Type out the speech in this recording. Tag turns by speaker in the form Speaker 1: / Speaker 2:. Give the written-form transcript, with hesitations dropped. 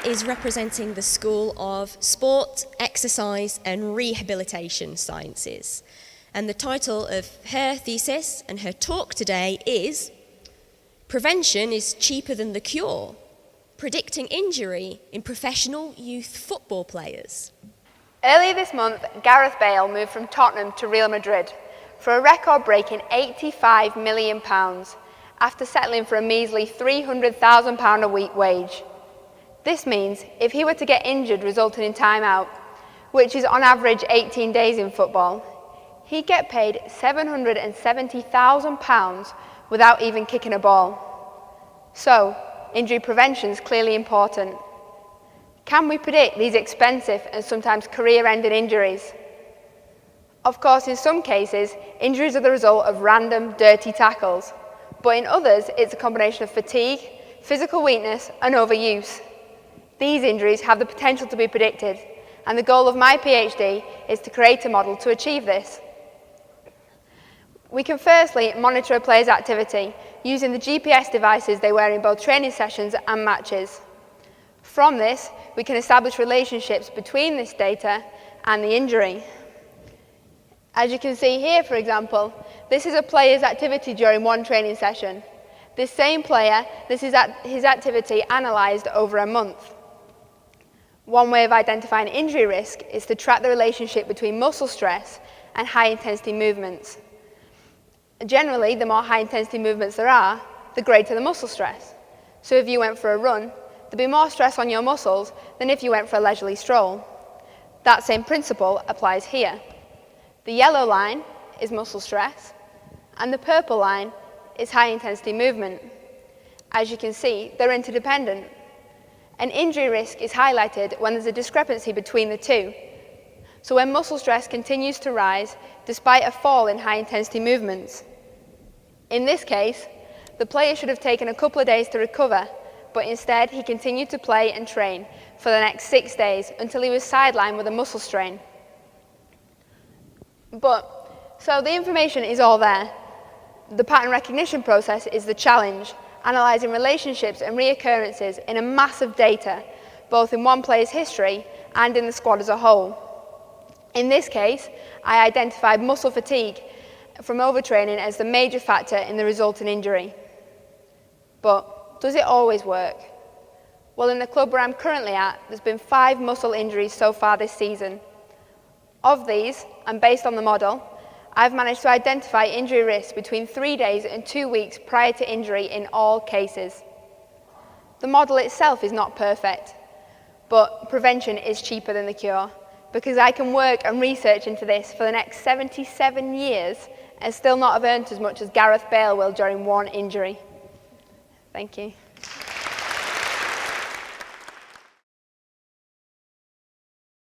Speaker 1: Anna is representing the School of Sport, Exercise and Rehabilitation Sciences. And the title of her thesis and her talk today is Prevention is Cheaper Than the Cure, Predicting Injury in Professional Youth Football Players.
Speaker 2: Earlier this month, Gareth Bale moved from Tottenham to Real Madrid for a record-breaking £85 million after settling for a measly £300,000 a week wage. This means if he were to get injured resulting in time out, which is on average 18 days in football, he'd get paid £770,000 without even kicking a ball. So, injury prevention is clearly important. Can we predict these expensive and sometimes career-ending injuries? Of course, in some cases, injuries are the result of random, dirty tackles, but in others, it's a combination of fatigue, physical weakness, and overuse. These injuries have the potential to be predicted, and the goal of my PhD is to create a model to achieve this. We can firstly monitor a player's activity using the GPS devices they wear in both training sessions and matches. From this, we can establish relationships between this data and the injury. As you can see here, for example, this is a player's activity during one training session. This same player, this is his activity analysed over a month. One way of identifying injury risk is to track the relationship between muscle stress and high-intensity movements. Generally, the more high-intensity movements there are, the greater the muscle stress. So if you went for a run, there'd be more stress on your muscles than if you went for a leisurely stroll. That same principle applies here. The yellow line is muscle stress, and the purple line is high-intensity movement. As you can see, they're interdependent. An injury risk is highlighted when there's a discrepancy between the two. So when muscle stress continues to rise despite a fall in high-intensity movements. In this case, the player should have taken a couple of days to recover, but instead he continued to play and train for the next 6 days until he was sidelined with a muscle strain. So the information is all there. The pattern recognition process is the challenge, analysing relationships and reoccurrences in a mass of data, both in one player's history and in the squad as a whole. In this case, I identified muscle fatigue from overtraining as the major factor in the resulting injury. But does it always work? Well, in the club where I'm currently at, there's been 5 muscle injuries so far this season. Of these, and based on the model, I've managed to identify injury risk between 3 days and 2 weeks prior to injury in all cases. The model itself is not perfect, but prevention is cheaper than the cure, because I can work and research into this for the next 77 years and still not have earned as much as Gareth Bale will during one injury. Thank you.